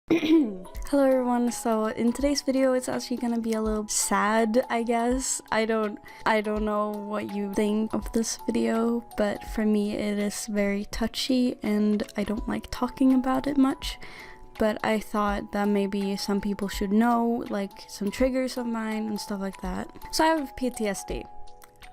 Hello everyone, so in today's video it's actually gonna be a little sad, I guess. I don't know what you think of this video, but for me it is very touchy and I don't like talking about it much. But I thought that maybe some people should know, like some triggers of mine and stuff like that. So I have PTSD.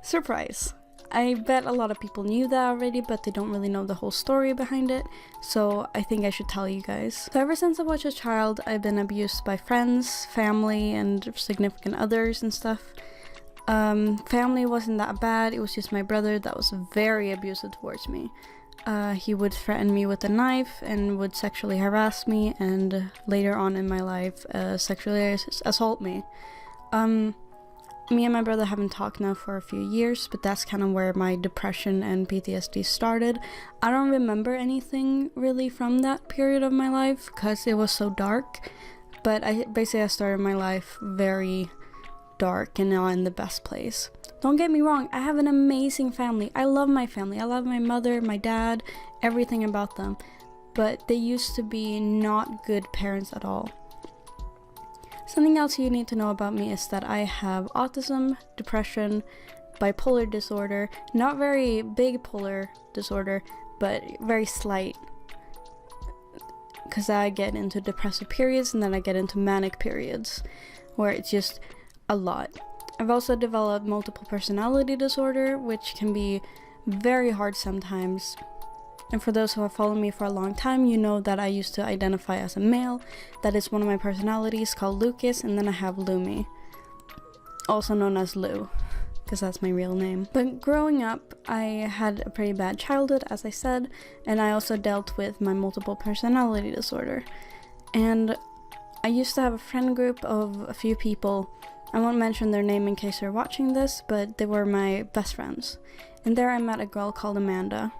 Surprise! I bet a lot of people knew that already, but they don't really know the whole story behind it, so I think I should tell you guys. So ever since I was a child, I've been abused by friends, family, and significant others and stuff. Family wasn't that bad, it was just my brother that was very abusive towards me. He would threaten me with a knife and would sexually harass me, and later on in my life, sexually assault me. Me and my brother haven't talked now for a few years, but that's kind of where my depression and PTSD started. I don't remember anything really from that period of my life because it was so dark, but I started my life very dark and not in the best place. Don't get me wrong, I have an amazing family. I love my family. I love my mother, my dad, everything about them, but they used to be not good parents at all. Something else you need to know about me is that I have autism, depression, bipolar disorder, not very big polar disorder, but very slight, because I get into depressive periods and then I get into manic periods, where it's just a lot. I've also developed multiple personality disorder, which can be very hard sometimes. And for those who have followed me for a long time, you know that I used to identify as a male. That is one of my personalities, called Lucas, and then I have Lumi, also known as Lou, because that's my real name. But growing up, I had a pretty bad childhood, as I said, and I also dealt with my multiple personality disorder. And I used to have a friend group of a few people. I won't mention their name in case they're watching this, but they were my best friends. And there I met a girl called Amanda.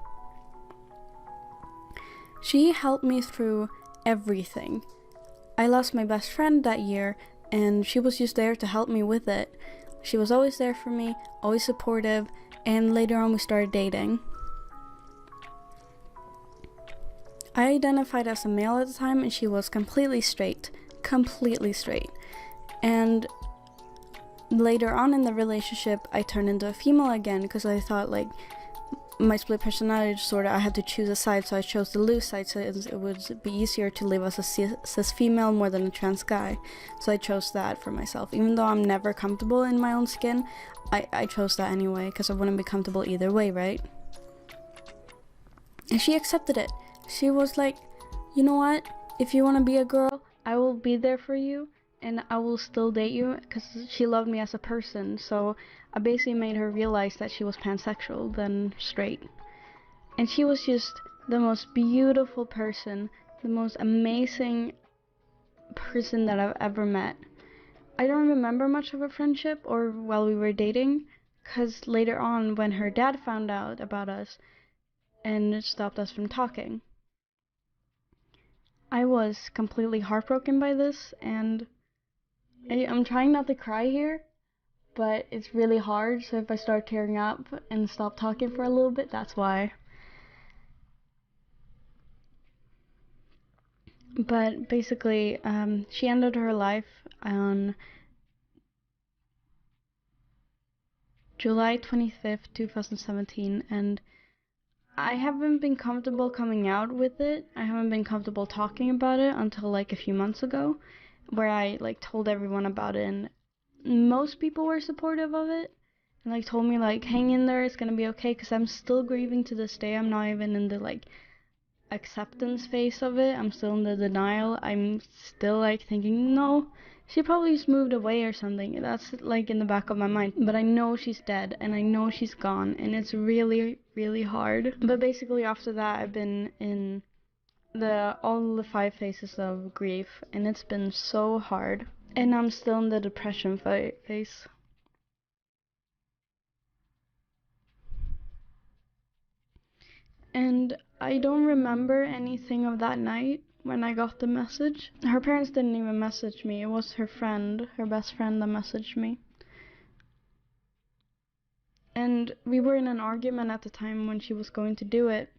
She helped me through everything. I lost my best friend that year, and she was just there to help me with it. She was always there for me, always supportive, and later on we started dating. I identified as a male at the time, and she was completely straight. And later on in the relationship, I turned into a female again, because I thought, like, my split personality disorder, I had to choose a side, so I chose the loose side, so it would be easier to live as a cis female more than a trans guy. So I chose that for myself. Even though I'm never comfortable in my own skin, I chose that anyway, because I wouldn't be comfortable either way, right? And she accepted it. She was like, you know what? If you want to be a girl, I will be there for you, and I will still date you, because she loved me as a person. So I basically made her realize that she was pansexual than straight. And she was just the most beautiful person, the most amazing person that I've ever met. I don't remember much of a friendship or while we were dating, because later on when her dad found out about us and it stopped us from talking, I was completely heartbroken by this, and I'm trying not to cry here, but it's really hard, so if I start tearing up and stop talking for a little bit, that's why. But basically, she ended her life on July 25th, 2017, and I haven't been comfortable coming out with it. I haven't been comfortable talking about it until like a few months ago, where I like told everyone about it, and most people were supportive of it and like told me like hang in there, it's gonna be okay, because I'm still grieving to this day. I'm not even in the like acceptance phase of it. I'm still in the denial. I'm still like thinking, no, she probably just moved away or something. That's like in the back of my mind, but I know she's dead and I know she's gone, and it's really hard. But basically after that I've been in all the 5 phases of grief, and it's been so hard. And I'm still in the depression phase. And I don't remember anything of that night when I got the message. Her parents didn't even message me. It was her friend, her best friend, that messaged me. And we were in an argument at the time when she was going to do it,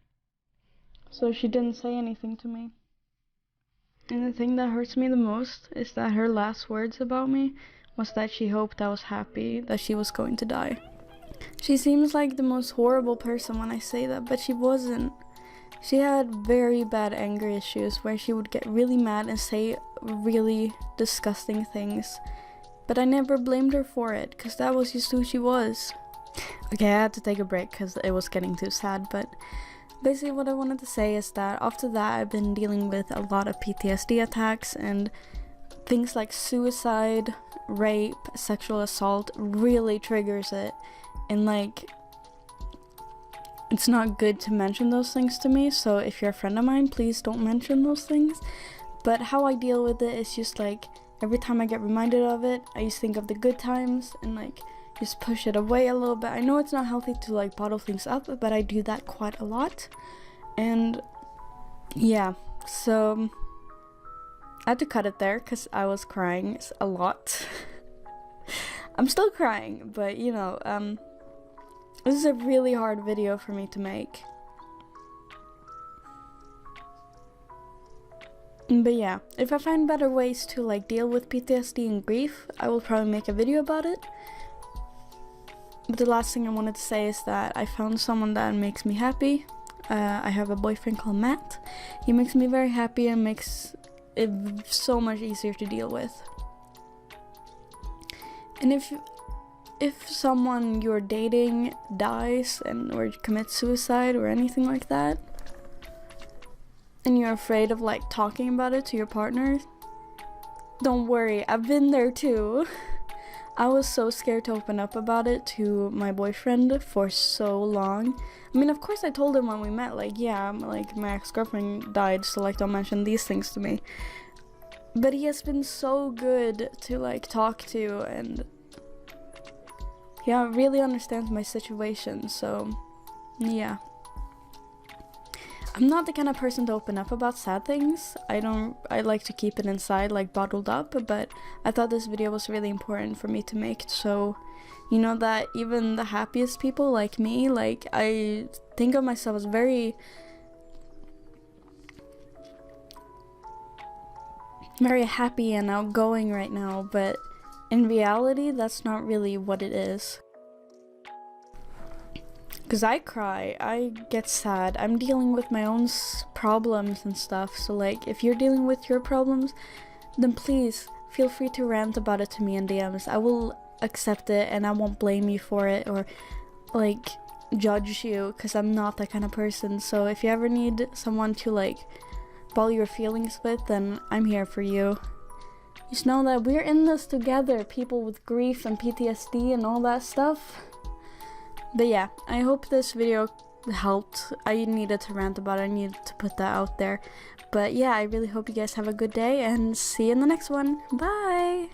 so she didn't say anything to me. And the thing that hurts me the most is that her last words about me was that she hoped I was happy that she was going to die. She seems like the most horrible person when I say that, but she wasn't. She had very bad anger issues where she would get really mad and say really disgusting things. But I never blamed her for it, because that was just who she was. Okay, I had to take a break because it was getting too sad, but basically what I wanted to say is that after that I've been dealing with a lot of PTSD attacks, and things like suicide, rape, sexual assault really triggers it. And like, it's not good to mention those things to me, so if you're a friend of mine, please don't mention those things. But how I deal with it is just like, every time I get reminded of it, I just think of the good times and like just push it away a little bit. I know it's not healthy to like bottle things up, but I do that quite a lot. And yeah, so I had to cut it there because I was crying a lot. I'm still crying, but you know, this is a really hard video for me to make. But yeah, if I find better ways to like deal with PTSD and grief, I will probably make a video about it. But the last thing I wanted to say is that I found someone that makes me happy. I have a boyfriend called Matt. He makes me very happy and makes it so much easier to deal with. And if someone you're dating dies or commits suicide or anything like that, and you're afraid of like talking about it to your partner, don't worry, I've been there too. I was so scared to open up about it to my boyfriend for so long. I mean, of course I told him when we met, like, yeah, like my ex-girlfriend died, so like don't mention these things to me. But he has been so good to like talk to, and yeah, really understands my situation, so yeah. I'm not the kind of person to open up about sad things. I like to keep it inside, like bottled up, but I thought this video was really important for me to make, so you know that even the happiest people like me, like I think of myself as very happy and outgoing right now, but in reality, that's not really what it is. Because I cry, I get sad, I'm dealing with my own problems and stuff, so like, if you're dealing with your problems, then please, feel free to rant about it to me in DMs. I will accept it, and I won't blame you for it, or like, judge you, because I'm not that kind of person. So if you ever need someone to like, ball your feelings with, then I'm here for you. Just know that we're in this together, people with grief and PTSD and all that stuff. But yeah, I hope this video helped. I needed to rant about it, I needed to put that out there. But yeah, I really hope you guys have a good day, and see you in the next one. Bye!